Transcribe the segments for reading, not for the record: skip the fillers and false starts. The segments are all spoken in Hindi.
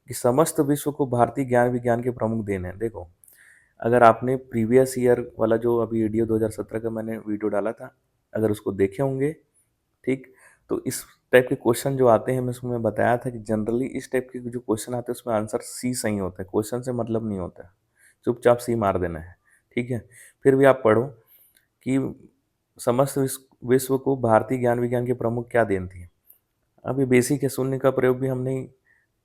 कि समस्त विश्व को भारतीय ज्ञान विज्ञान के प्रमुख देन है। देखो, अगर आपने प्रीवियस ईयर वाला जो अभी वीडियो 2017 का मैंने वीडियो डाला था, अगर उसको देखे होंगे, ठीक, तो इस टाइप के क्वेश्चन जो आते हैं, मैं उसमें बताया था कि जनरली इस टाइप के जो क्वेश्चन आते हैं उसमें आंसर सी सही होता है, क्वेश्चन से मतलब नहीं होता है, चुपचाप सी मार देना है। ठीक है, फिर भी आप पढ़ो कि समस्त विश्व को भारतीय ज्ञान विज्ञान के प्रमुख क्या देन थी। अभी बेसिक है, शून्य का प्रयोग भी हम नहीं,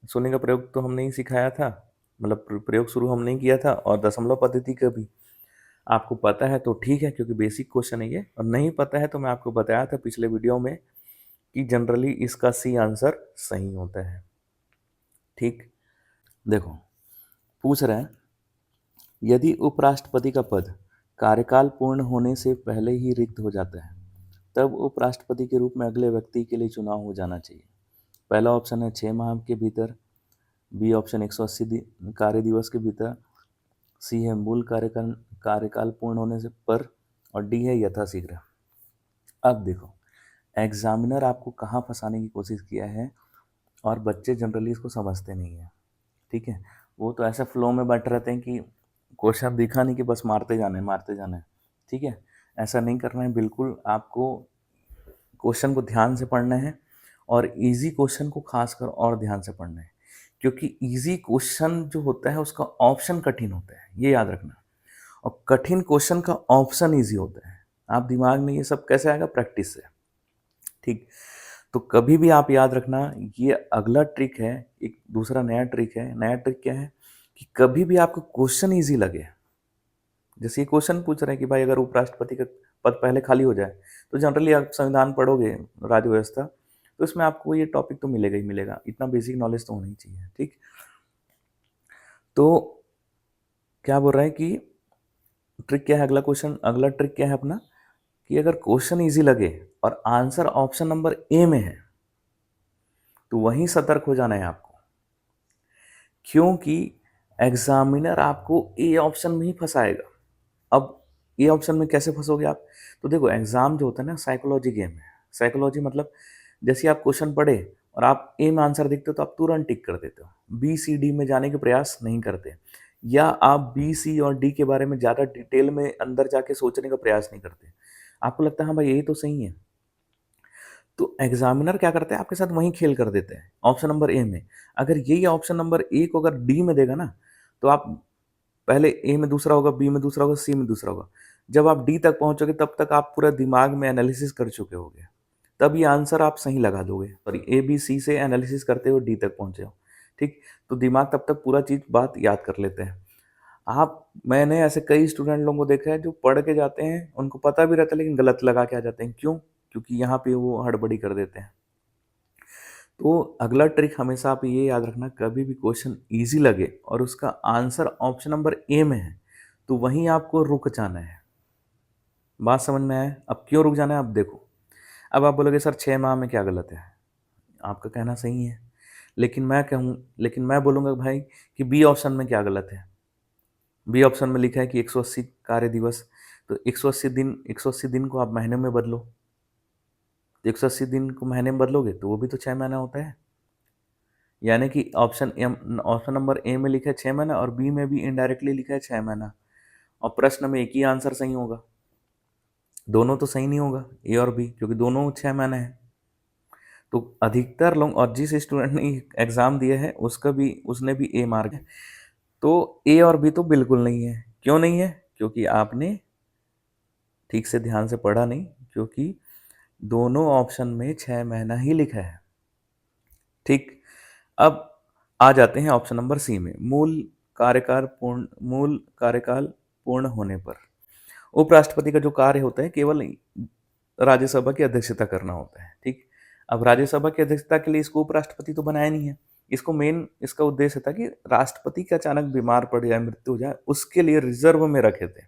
शून्य का प्रयोग तो हम नहीं सिखाया था, मतलब प्रयोग शुरू हम नहीं किया था, और दशमलव पद्धति का भी आपको पता है तो ठीक है, क्योंकि बेसिक क्वेश्चन है ये, और नहीं पता है तो मैं आपको बताया था पिछले वीडियो में कि जनरली इसका सी आंसर सही होता है। ठीक, देखो, पूछ रहे हैं यदि उपराष्ट्रपति का पद कार्यकाल पूर्ण होने से पहले ही रिक्त हो जाता है, तब उपराष्ट्रपति के रूप में अगले व्यक्ति के लिए चुनाव हो जाना चाहिए। पहला ऑप्शन है 6 माह के भीतर, बी ऑप्शन 180 कार्य दिवस के भीतर, सी है मूल कार्यकाल पूर्ण होने से पर, और डी है यथाशीघ्र। अब देखो, एग्जामिनर आपको कहाँ फंसाने की कोशिश किया है, और बच्चे जनरली इसको समझते नहीं है। ठीक है, वो तो ऐसे फ्लो में बैठ रहते हैं कि क्वेश्चन दिखा नहीं कि बस मारते जाना है, मारते जाना है। ठीक है, ऐसा नहीं करना है बिल्कुल, आपको क्वेश्चन को ध्यान से पढ़ना है, और इजी क्वेश्चन को खासकर और ध्यान से पढ़ना है, क्योंकि इजी क्वेश्चन जो होता है उसका ऑप्शन कठिन होता है, ये याद रखना, और कठिन क्वेश्चन का ऑप्शन इजी होता है। आप दिमाग में ये सब कैसे आएगा, प्रैक्टिस से। ठीक, तो कभी भी आप याद रखना, ये अगला ट्रिक है, एक दूसरा नया ट्रिक है। नया ट्रिक क्या है कि कभी भी आपको क्वेश्चन इजी लगे, जैसे ये क्वेश्चन पूछ रहे हैं कि भाई अगर उपराष्ट्रपति का पद पहले खाली हो जाए, तो जनरली आप संविधान पढ़ोगे, राज्य व्यवस्था, तो इसमें आपको ये टॉपिक तो मिलेगा ही मिलेगा, इतना बेसिक नॉलेज तो होना ही चाहिए। ठीक, तो क्या बोल रहे हैं कि ट्रिक क्या है, अगला क्वेश्चन, अगला ट्रिक क्या है अपना, कि अगर क्वेश्चन इजी लगे और आंसर ऑप्शन नंबर ए में है, तो वहीं सतर्क हो जाना है आपको, क्योंकि एग्जामिनर आपको ए ऑप्शन में ही फंसाएगा। अब ए ऑप्शन में कैसे फंसोगे आप, तो देखो, एग्जाम जो होता है ना, साइकोलॉजी गेम है। साइकोलॉजी मतलब जैसे आप क्वेश्चन पढ़े और आप ए में आंसर देखते हो तो आप तुरंत टिक कर देते हो, बी सी डी में जाने के प्रयास नहीं करते, या आप बी सी और डी के बारे में ज़्यादा डिटेल में अंदर जाके सोचने का प्रयास नहीं करते। आपको लगता है हाँ भाई यही तो सही है, तो एग्जामिनर क्या करते हैं, आपके साथ वही खेल कर देते हैं ऑप्शन नंबर ए में। अगर यही ऑप्शन नंबर ए को अगर डी में देगा ना, तो आप पहले ए में दूसरा होगा, बी में दूसरा होगा, सी में दूसरा होगा, जब आप डी तक पहुंचोगे तब तक आप पूरा दिमाग में एनालिसिस कर चुके होगे, तब ये आंसर आप सही लगा दोगे, और ए बी सी से एनालिसिस करते हुए डी तक पहुंचे हो। ठीक, तो दिमाग तब तक पूरा चीज बात याद कर लेते हैं आप। मैंने ऐसे कई स्टूडेंट लोगों को देखा है जो पढ़ के जाते हैं, उनको पता भी रहता है लेकिन गलत लगा के आ जाते हैं। क्यों? क्योंकि यहाँ पे वो हड़बड़ी कर देते हैं। तो अगला ट्रिक हमेशा आप ये याद रखना, कभी भी क्वेश्चन इजी लगे और उसका आंसर ऑप्शन नंबर ए में है, तो वहीं आपको रुक जाना है। बात समझ में आए? अब क्यों रुक जाना है, अब देखो। अब आप बोलोगे सर 6 माह में क्या गलत है? आपका कहना सही है, लेकिन मैं बोलूँगा भाई कि बी ऑप्शन में क्या गलत है। बी ऑप्शन में लिखा है कि 180 कार्य दिवस, तो 180 दिन को आप महीने में बदलो, तो 180 दिन को महीने में बदलोगे तो वो भी तो 6 महीना होता है। यानी कि ऑप्शन नंबर ए में लिखा है 6 महीना, और बी में भी इनडायरेक्टली लिखा है 6 महीना, और प्रश्न में एक ही आंसर सही होगा, दोनों तो सही नहीं होगा, ए और बी, क्योंकि दोनों 6 महीने हैं। तो अधिकतर लोग, और जिस स्टूडेंट ने एग्जाम दिया है उसने भी ए मार्क है, तो ए और बी तो बिल्कुल नहीं है। क्यों नहीं है? क्योंकि आपने ठीक से ध्यान से पढ़ा नहीं, क्योंकि दोनों ऑप्शन में 6 महीना ही लिखा है। ठीक, अब आ जाते हैं ऑप्शन नंबर सी में, मूल कार्यकाल पूर्ण होने पर। उपराष्ट्रपति का जो कार्य होता है केवल राज्यसभा की अध्यक्षता करना होता है। ठीक, अब राज्यसभा की अध्यक्षता के लिए इसको उपराष्ट्रपति तो बनाया नहीं है, इसको मेन इसका उद्देश्य था कि राष्ट्रपति के अचानक बीमार पड़ जाए, मृत्यु हो जाए, उसके लिए रिजर्व में रखे थे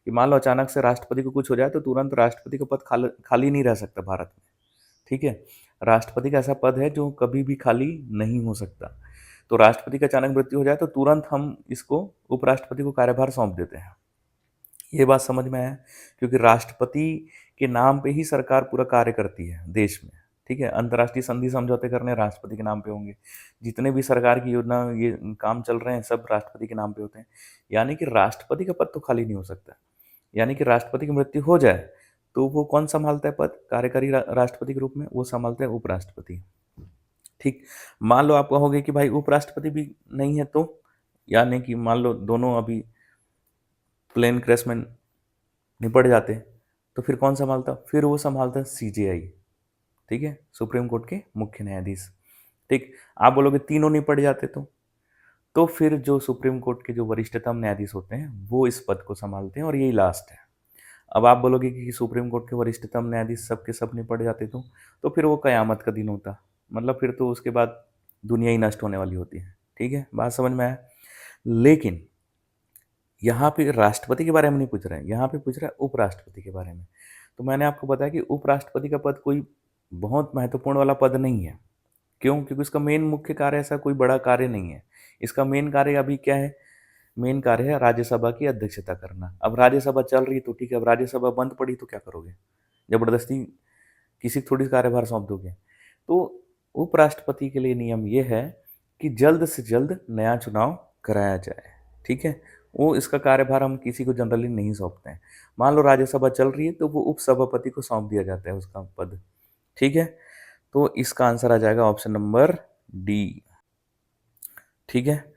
कि मान लो अचानक से राष्ट्रपति को कुछ हो जाए तो तुरंत राष्ट्रपति का पद खाली नहीं रह सकता भारत में। ठीक है, राष्ट्रपति का ऐसा पद है जो कभी भी खाली नहीं हो सकता, तो राष्ट्रपति का अचानक मृत्यु हो जाए तो तुरंत हम इसको उपराष्ट्रपति को कार्यभार सौंप देते हैं। ये बात समझ में आया? क्योंकि राष्ट्रपति के नाम पे ही सरकार पूरा कार्य करती है देश में। ठीक है, अंतर्राष्ट्रीय संधि समझौते करने राष्ट्रपति के नाम पे होंगे। जितने भी सरकार की योजना ये काम चल रहे हैं सब राष्ट्रपति के नाम पे होते हैं। यानी कि राष्ट्रपति का पद तो खाली नहीं हो सकता। यानी कि राष्ट्रपति की मृत्यु हो जाए तो वो कौन संभालता है पद कार्यकारी राष्ट्रपति के रूप में? वो संभालते हैं उपराष्ट्रपति। ठीक, मान लो आप कहोगे कि भाई उपराष्ट्रपति भी नहीं है तो, यानी कि मान लो दोनों अभी प्लेन क्रैश में निपट जाते, तो फिर कौन संभालता? फिर वो संभालता सीजेआई, ठीक है, सुप्रीम कोर्ट के मुख्य न्यायाधीश। ठीक, आप बोलोगे तीनों निपट जाते तो फिर जो सुप्रीम कोर्ट के जो वरिष्ठतम न्यायाधीश होते हैं वो इस पद को संभालते हैं और यही लास्ट है। अब आप बोलोगे कि सुप्रीम कोर्ट के वरिष्ठतम न्यायाधीश सब के सब निपट जाते तो फिर वो कयामत का दिन होता, मतलब फिर तो उसके बाद दुनिया ही नष्ट होने वाली होती है। ठीक है, बात समझ में आया? लेकिन यहाँ पे राष्ट्रपति के बारे में नहीं पूछ रहे हैं, यहाँ पे पूछ रहा है उपराष्ट्रपति के बारे में। तो मैंने आपको बताया कि उपराष्ट्रपति का पद कोई बहुत महत्वपूर्ण वाला पद नहीं है। क्यों? क्योंकि इसका मेन मुख्य कार्य ऐसा कोई बड़ा कार्य नहीं है। इसका मेन कार्य अभी क्या है? मेन कार्य है राज्यसभा की अध्यक्षता करना। अब राज्यसभा चल रही तो ठीक है, अब राज्यसभा बंद पड़ी तो क्या करोगे? जबरदस्ती किसी को थोड़ी कार्यभार सौंप दोगे। तो उपराष्ट्रपति के लिए नियम ये है कि जल्द से जल्द नया चुनाव कराया जाए। ठीक है, वो इसका कार्यभार हम किसी को जनरली नहीं सौंपते हैं। मान लो राज्यसभा चल रही है तो वो उपसभापति को सौंप दिया जाता है उसका पद। ठीक है, तो इसका आंसर आ जाएगा ऑप्शन नंबर डी। ठीक है,